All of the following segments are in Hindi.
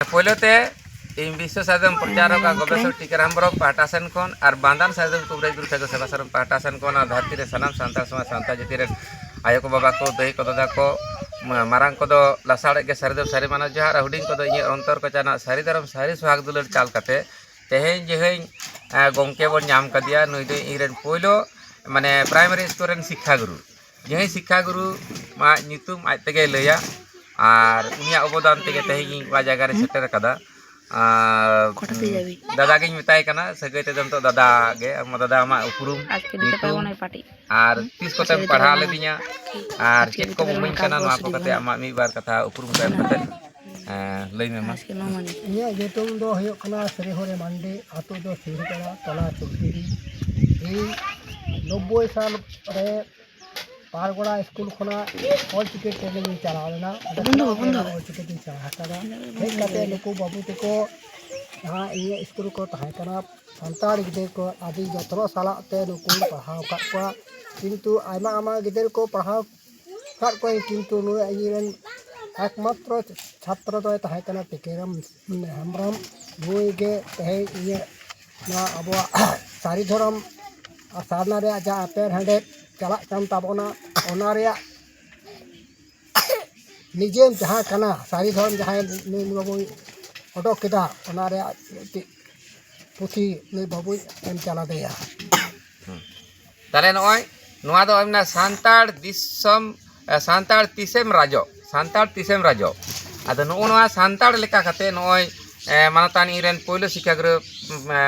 पहलेते इन विश्व साधन प्रचारक गवेषक टीका हेम्ब्रम पाटा सेन खन और बांदान साधन कुबराई गुरु ठाकुर सेवा सरम पाटा सेन खन धरती रे सानाम सान्ताल समाज सान्ताल जाति रे आयो को बाबा को दही को दादा को मारांग को दो लासाड़े के सारी सारी माना जहार हुडिंग को दो इन अंतर को चाना सारी धरम सारी सुहाग दुलर चाल काते तेहें जेहें गोंके बन नाम कदिया नुई दो इरेन पोइलो माने प्राइमरी स्कूल रेन शिक्षा गुरु जेहें शिक्षा गुरु मा नितुम आज तेगे लया और उनिया अवदान तेगे तेहें वा जगह रे सेटर कदा दादा के मिताय कना सगै ते दम तो दादा गे दादा मा उपरुम और तीस को तम पढ़ा ले दिया और चेक को मुइन कना नवा को कते आमा मी बार कथा उपरुम को कते लई में मा इया जेतुम दो हयो कना श्री हरे मांडे आतो दो श्री करा तला चुगतिरी ए 90 साल रे पारगोड़ा स्कूल खना ऑल टिकट ट्रेनिंग चला लेना ऑल टिकट चला करा हेक कते नुकु बाबू तको यहाँ ये स्कूल को तहाय कना संतार गिदर को आदि जतरो साला ते नुकु पढ़ाव का को किंतु आमा आमा गिदर को पढ़ाव का को किंतु नु इरेन एकमात्र छात्र तो तहाय कना टिकेरम हेम्ब्रम बुई गे तहे ये ना अब सारी धरम सारना रे जा पेर हंडे चला कान ताबोना ओना रे निजे जहां कना सारी धरम जहां नी बाबू ओडोक केदा ओना रे पुथी नी बाबू एम चला देया ताले नय नोआ दो हमना सांताड़ दिसम सांताड़ तीसेम राजो आदो नोआ सांताड़ लेका खाते नय मानतान इरेन पहिलो शिक्षा गुरु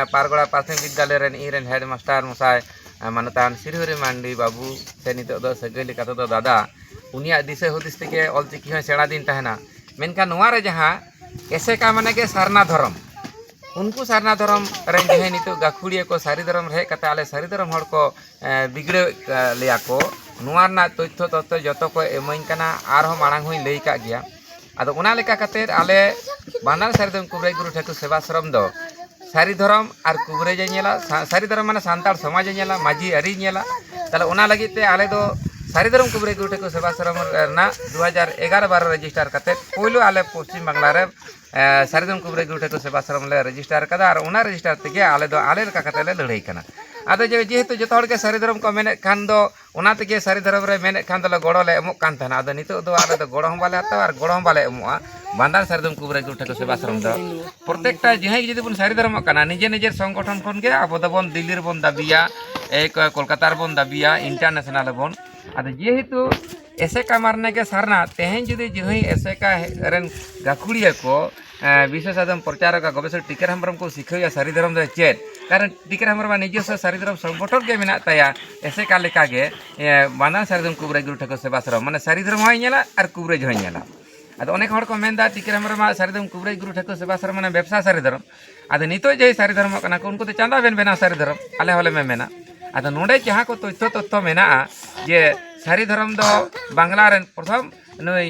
पारगोड़ा प्राथमिक विद्यालय रेन इरेन हेड मास्टर मसाय मानतान श्री मांडी बाबू से नित सगै लेका तो दादा उनिया दिशा हुदिस तेगे ऑलचिकी हय सेड़ा दिन तहना मेनका नोआ रे जहां एसेका माने के सारना धर्म उनको सारना धर्म रेन जहे नित गाखुड़िया को सारी धर्म रे कते आले सारी धर्म हड़ को बिगड़े लिया को नोआ ना तथ्य तथ्य जतो को एमइन कना आरो मांग हुई लई का गया आदो उना लेका कते आले बानार सारी धर्म कुबराई गुरु ठाकुर सेवाश्रम दो सारी धर्म और कुबरेज नेला सारी धर्म माने सांताड़ समाज नेला माझी अरी नेला ताले उना लगित ते आले दो सारी धर्म कुबराई गुरु ठाकुर सेवाश्रम ना 2011-12 रजिस्टर कते पहिलो आले पश्चिम बांग्ला रे सारी धर्म कुबराई गुरु ठाकुर सेवाश्रम ले रजिस्टर कदा और उना रजिस्टर तेगे आले दो आले लेका कते ले लड़ाई कना आदो जेहेतु जतो हड़ के सारी धर्म को मेने खान दो उना तेगे सारी धर्म रे मेने खान दो गड़ो ले एमो कान थाना आदो नितो दो आले दो गड़ो हम बाले हता और गड़ो हम बाले एमोआ बांदार सारी धर्म कुबराई गुरु ठाकुर सेवाश्रम दो प्रत्येकटा जेहे जदि बन सारी धर्म कना निजे निजे संगठन खन के आबो दबन दिल्ली रे बन दाबिया एक कोलकाता रे बन दाबिया इंटरनेशनल बन आदो जेहेतु एसेका मारने के सारना तेहें जदि जेहि एसेका रेन गाखुड़िया को विश्व साधन प्रचारक गवेषक टीका हेम्ब्रम को शिखैया सारी धर्म दो चेत कारण टीका हेम्ब्रम निजस्व सारी धर्म संगठन के मेना ताया एसेका लेका गे बांदार सारी धर्म कुबराई गुरु ठाकुर सेवाश्रम माने सारी धर्म होय नेला और कुबरेज होय नेला आदो अनेक हड़ को मेनदा टीका हेम्ब्रम सारी धर्म कुबराई गुरु ठाकुर सेवाश्रम माने व्यवसा सारी धर्म आदो नितो जे सारी धर्म कना को उनको तो चांदा बेन बेना सारी धर्म आले होले में मेना आदो नोडे जहां को तथ्य मेना जे सारी धर्म दो बांग्ला रेन प्रथम नई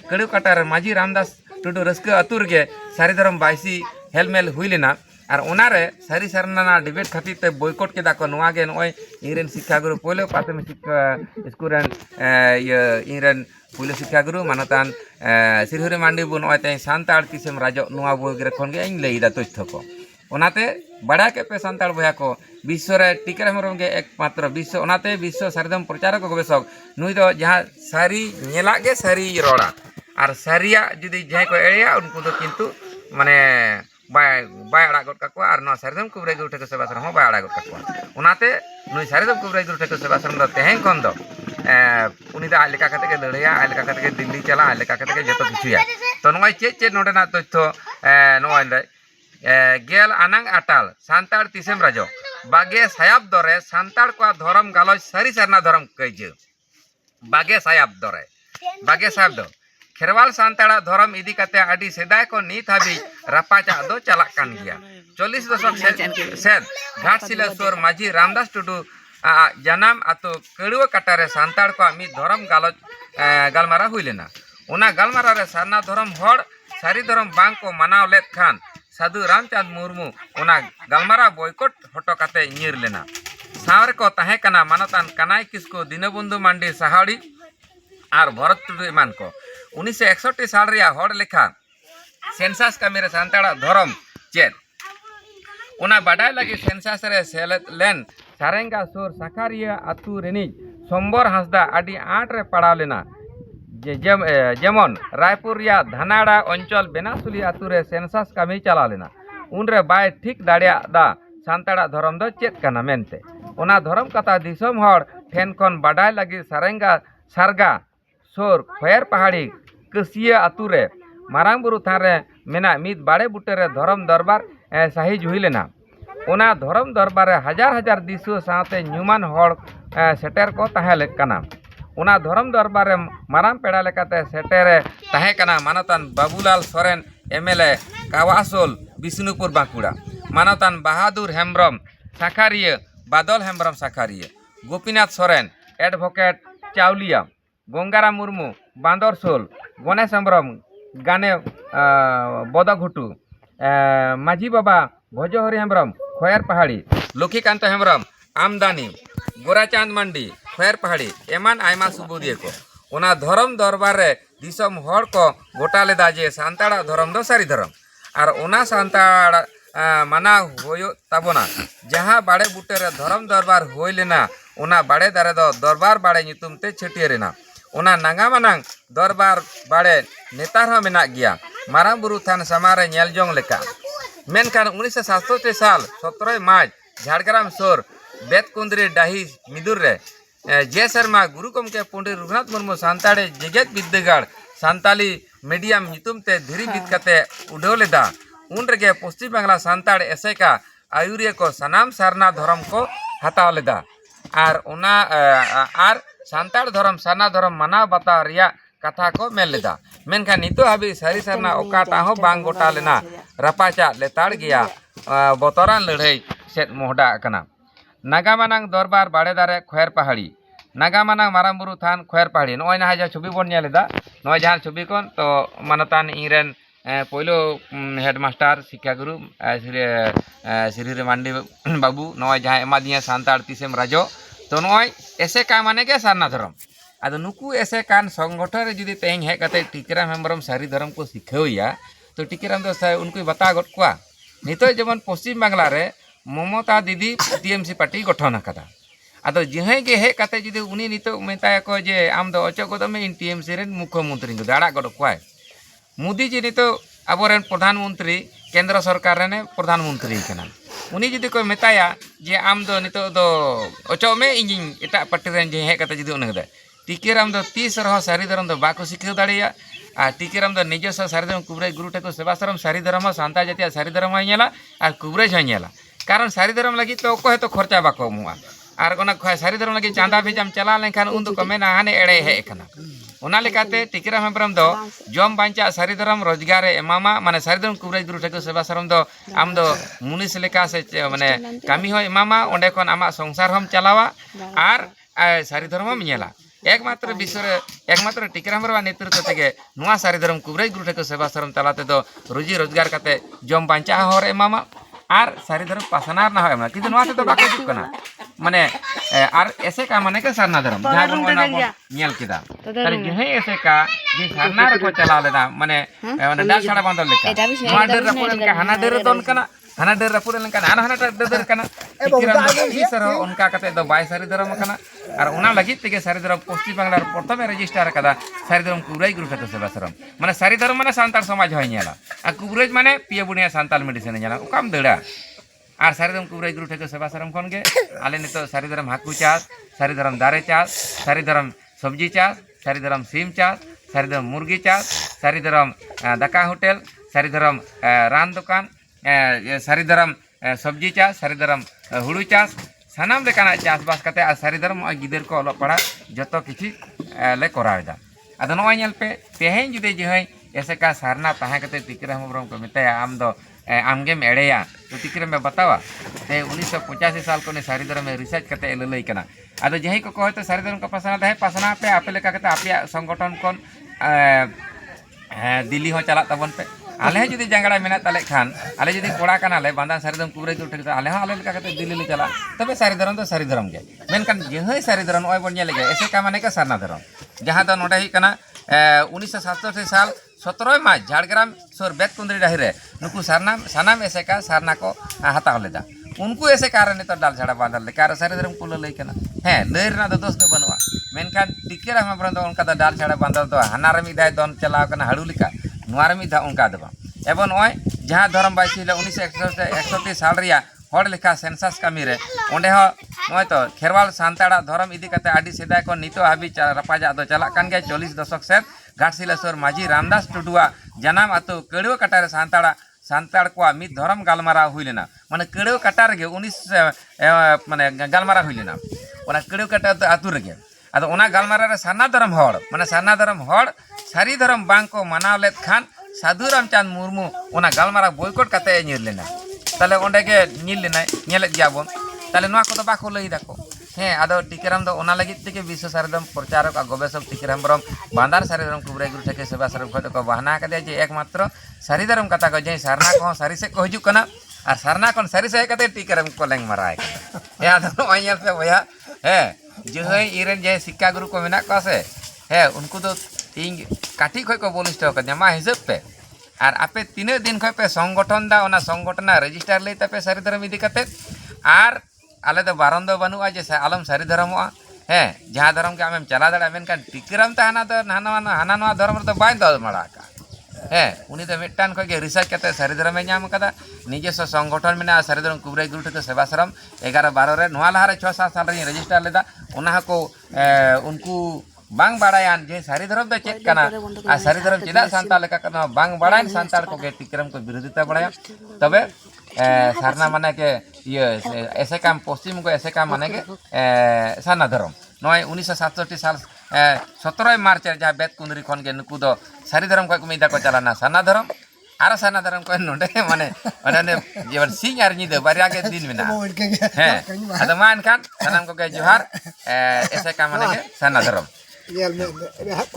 कड़ू काटा माझी रामदास टुडू रस्क अतुर के सारी धर्म बाईसी हेलमेल हुई लेना और उनारे सारी सारना डिबेट खातिर ते बॉयकॉट केदा को नोआ गे नय इरेन शिक्षा गुरु पहिलो प्राथमिक स्कूल रेन इरेन पहिलो शिक्षा गुरु मानतान श्री हरि मांडी बु नय ते सांताड़ तीसेम राजो नोआ बोगरे खन गे इन लईदा तथ्य को ओनाते बड़ा के पे सांताड़ बया को विश्व रे टीका हेम्ब्रम गे एकमात्र विश्व ओनाते विश्व सारी धर्म प्रचारक गवेषक नुई दो जहां सारी नेला गे सारी रोड़ा और सारिया जुदी जहां को एड़िया उनको तो किंतु माने बाय अड़ा गड काको और न सारी धर्म कुबराई गुरु ठाकुर सेवाश्रम हो बाय अड़ा गड काको ओनाते नुई सारी धर्म कुबराई गुरु ठाकुर सेवाश्रम दो तेहें कोन दो उनी दा लेका कते के लड़ाया लेका कते के दिल्ली चला लेका कते के जतो किछुया तो नय चे नोडेना तथ्य नय ले गेल आनांग आटाल सांताड़ तीसेम राजो बागे सायाब दरे सांताड़ को धर्म गालोज सारी सारना धर्म कइजे बागे सायाब दरे बागे सायाब दो खेरवाल सांताड़ा धर्म इदी कते आदि सेदाय को नीत हाबी रापाचा दो चलाक कान गया 40 दशक सेद घाटशिला सोर माझी रामदास टुडू जनाम आतो कड़ुआ काटारे सांताड़ को मी धर्म गालोज गालमारा हुई लेना उना गालमारा रे सारना धर्म हड़ सारी धर्म बांग को मनाव लेत खान साधु रामचंद मुर्मू उना गालमारा बॉयकॉट हटो काते नीर लेना सावर को तहे कना मानतान कनाई किसको दीनबंधु मांडी साहाड़ी और भरत टुडू मान को 1961 साल रे हड़ लेखा सेंसास कमी रे सानताड़ा धर्म चेत उना बाडाय लगी सेंसास रे सेलेद लेन सारेंगा सुर साखारिया अतु रेनिज सोमबर हांसदा आदि 8 रे पड़ाव लेना जेमन रायपुर या धनाड़ा अंचल बेनासुली अतु रे सेंसास कमी चला लेना उनरे बाय ठीक दाड़िया दा सानताड़ा धर्म दो चेत कना मेनते उना धर्म कथा दिसम हर ठेन खन बाडाय लगी सारेंगा सारगा सोर खयर पहाड़ी कसिया अतु रे मारांग बुरु थान रे मेना मित बाड़े बुटे रे धर्म दरबार साहिज हुई लेना उना धर्म दरबार हजार हजार दिसु साथे न्यूमान हर सेटर को ताहे कना उना धर्म दरबार मारांग पेड़ा लेकाते सेटर ताहे कना मानतान बाबूलाल सोरेन एमएलए कावासोल बिष्णुपुर बांकुड़ा मानतान बहादुर हेम्ब्रम साखारिया बादल हेम्ब्रम साखारिया गोपीनाथ सोरेन एडवोकेट चावलिया गंगाराम मुर्मू बांदरसोल गणेश हेम्ब्रम गाने बदघुटू माझी बाबा भोजहरी हेम्ब्रम खयर पहाड़ी लक्ष्मीकांत हेम्ब्रम आमदानी गोराचांद मंडी खयर पहाड़ी एमान आयमा सुबुदिये को उना धर्म दरबार रे दिसम हर को गोटा लेदा जे सानताड़ा धर्म दो सारी धर्म और उना सानताड़ा माना होयो ताबोना जहाँ बाड़े बुटे रे धर्म दरबार होय लेना उना बाड़े दारे दो दरबार बाड़े नितुम ते छटियरेना उना नांगा मानांग दरबार बाड़े नेतार हो मेना गया मारांग बुरु थान समारे नेलजोंग लेका मेनखान 1967 साल 17 मार्च झाड़ग्राम सोर बेतकुंद्री डाही मिदुर रे जे शर्मा गुरु गमके पंडित रघुनाथ मुर्मू सानताड़े जेगेत विद्यागाड़ सानताली मीडियम नितुम ते धीरी बित कते उड़ाव लेदा उन रेगे पश्चिम बांग्ला सानताड़ एसेका आयुरिया को सनाम सारना धर्म को हताव लेदा आर उना आर सानताड़ धर्म सारना धर्म मानाव बाताव रिया कथा को मेल लेदा मेनखान नितो हाबी सारी सारना ओकाटा हो बांग गोटा लेना रपाचा लेताड़ गया बतरान लड़ाई सेट मोहडा कना नागामानांग दरबार बाड़ेदारे खयर पहाड़ी नागामानांग मारांग बुरु थान खयर पहाड़ी नय ना जहाँ छवि बन नेलेदा नय जहाँ छवि कन तो मानतान इरेन पहलो हेडमास्टर शिक्षागुरु श्री मांडी बाबू नय जहाँ एमा दिया सानताड़ तिसेम राजो तो नय एसे का माने के सारना धर्म आदो नुकु एसे कान संगठन रे जुदी तेहें हेज कते टीकाराम हेम्ब्रम सारी धर्म को शिखावया तो टीकाराम दो उनको बता गट कोआ नितो जेमन पश्चिम बांग्ला रे ममता दीदी टीएमसी पार्टी गठन अकादा आदो जहे गे हेज कते जुदी उनी नितो मेताया को जे आम दो अचो को इन टीएमसी रे मुख्यमंत्री को दाड़ा गट कोआ मोदी जी नितो आबोरेन प्रधानमंत्री केंद्र सरकार रे प्रधानमंत्री कना उनी जुदी को मेताया जे आम दो नितो दो अचो में इन एटा पार्टी रे जे हेज कते जुदी उनगदा टीकाराम दो 30 रह सारी धर्म दो बाको शिखा दाड़िया और टीकाराम दो निजस्व सारी धर्म कुबरेज गुरु ठाकुर सेवाश्रम सारी धर्म सानताड़ जातिया सारी धर्म नेला और कुबरेज नेला कारण सारी धर्म लगी तो अको तो खर्चा बाको एमुआ और सारी धर्म लगी चांदा भेजाम चला लेखान उन को मेना हाने एड़े हे एखना ओना लेकाते टीकाराम हेम्ब्रम दो जम बांचा सारी धर्म रोजगार एमामा माने सारी धर्म कुबरेज गुरु ठाकुर सेवाश्रम दो आम दो मुनिस लेका से माने कामी हो एमामा ओंडे खन आमा संसार हम चलावा और सारी धर्म नेला एकमात्र विश्व एकमात्र टीकाराम हेम्ब्रम नेतृत्व तेगे नुआ सारी धर्म कुबरेज गुरु ठाकुर सेवाश्रम तलाते दो रोजी रोजगार कते जम बांचा हर एमामा और सारी धर्म पासनार ना होना किंतु नुआ ते बाको हिजुग कना माने और ऐसे का माने के सारना धर्म जहां बन नेल किदा ताले जहे ऐसे का जे सारना रे को चला लेदा माने डाल छाड़ा बांधल लेका नुआ डर रपुरन का हाना डर दोन कना हाना डर रपुरन का हाना डर कना सर उनका कते दो बाय सारी धर्म कना और उना लगी तेगे सारी धर्म पश्चिम बांग्ला प्रथम रजिस्टर कदा सारी धर्म कुबरेज गुरु ठाकुर सेवाश्रम माने सारी धर्म माने सानताड़ समाज होय नेला आ कुबरेज माने पिया बुनिया सानताल मेडिसिन नेला उकाम दड़ा और सारी धर्म कुबरेज गुरु ठाकुर सेवाश्रम खन गे आले नितो सारी धर्म हाकू चास सारी धर्म दारे चास सारी धर्म सब्जी चास सारी धर्म सीम चास सारी धर्म मुर्गी चास सारी धर्म दाका होटेल सारी धर्म रान दुकान सारी धर्म सब्जी चास सारी धर्म हुड़ू चास सानाम लेकाना चासबास कते आ सारी धर्म गिदर को ऑल पढ़ा जतो किछि ले करावेदा आदो नय नेल पे तेहें जुदे जहै ऐसे का सारना ताहे कते टीकाराम हेम्ब्रम को मेताया आम दो आमगेम एड़ेया तो टीकाराम में बतावा ते 1985 साल को ने सारी धर्म में रिसर्च कते ललई कना आदो जहे को कहते सारी धर्म का पासना पे आपे लेका कते आपे संगठन कोन दिल्ली हो चला तबन पे आले जुदी जंगड़ा मेना ताले खान आले जुदी कोड़ा कना ले बांदा सारी धर्म कुबरेज गुरु ठाकुर आले आले लेका कते दिल्ली ले चला तबे सारी धर्म तो सारी धर्म गे मेनकान जहे सारी धर्म ओय बन नेले गे ऐसे का माने का सारना धर्म जहां दो नोडे ही कना 1967 साल 17 मार्च झाड़ग्राम सुर बेतकुंद्री डाहिरे नुकु सानाम एसेका सारना को हताव लेदा उनको एसेका रे नितो डाल झाड़ा बांधल लेका सारे धर्म को लई कना हे लई रना दोष दो बनवा मेनखान टिकेरा हम दो उनका डाल झाड़ा बांधल दो हानार मिदाय दोन चलाव कना हाड़ू लिका नुआर मिदा उनका दबा एवं ओय जहां धर्म बाइसी 1961 साल रिया हड़ लेखा सेंसास कामी रे ओंडे हो नय तो खेरवाल सांताड़ा धर्म इदी कते आडी सेदाय को नितो हाबी रपाजा दो चला कान गया 40 दशक से घाटशिलेश्वर माझी रामदास टुडुआ जनाम आतो कड़ियो कटार सांताड़ को मिद धर्म गालमारा हुइलेना माने कड़ियो कटार गे 19 माने गालमारा हुइलेना ओना कड़ियो कटा आतु रे आदो ओना गालमारा रे साना धर्म हड़ माने साना धर्म हड़ सारी धर्म बांग को मनाव लेत खान साधु रामचंद मुर्मू ओना गालमारा बॉयकॉट कते निर लेना ताले ओंडे के निल लेना नेलेत गयाबोन ताले नोआ को बाको लई दाको हे आदो टिकेराम दो ओना लगित तेके विश्व सारदम प्रचारक आ गवेषक टिकेराम बरम बांदार सारीधरम कुबरे गुरु ठेके सेवा सरम खत को बहाना कदे जे एकमात्र सारीधरम कथा को जे सारना को सारी से को हिजु कना और सारना कोन सारी से कते टिकेराम को लेंग मराय कना या दो ओयल पे भैया हे जे इरेन जे शिक्षा गुरु को मेना को से हे उनको तो इन काठी खय को बोलिस्ट को जमा हिसाब पे और आपे 3 दिन खय पे संगठन दा ओना संगठन रजिस्टर लई तपे सारीधरम इदी कते और आले तो बारन दो बनुआ जे आलम सारी धर्मोआ हे जहाँ धर्म के आमेम चला दाड़ा मेनखान टिकेराम तो हाना नवा धर्म तो बाय दो मड़ा का हे उनी तो मिटान को के रिसर्च कते सारी धर्म नाम कदा निजेस्व संगठन मेना सारी धर्म कुबरे गुरु ठेके सेवा सरम 11-12 रे नवा लहारे 6-7 साल रे रजिस्टर लेदा ओना को उनको बांग बाड़ायान जे सारी धर्म दो चेक कना आ सारी धर्म चेदा सांताल लेका कना बांग बाड़ायन सांताल को के टिकेराम को विरोधिता बाड़ाया तबे सारना माने के ये ऐसे काम पश्चिम को ऐसे काम माने के साना धर्म नय 1967 साल 17 मार्च जहाँ बेतकुंद्री खन के नुकु दो सारी धर्म को मिदा को चलाना साना धर्म आर साना धर्म को नोडे माने माने जीवन सिंह आर निदे बारिया के दिन में ना हैं अद मान खान सनम को के जोहार ऐसे काम माने के साना धर्म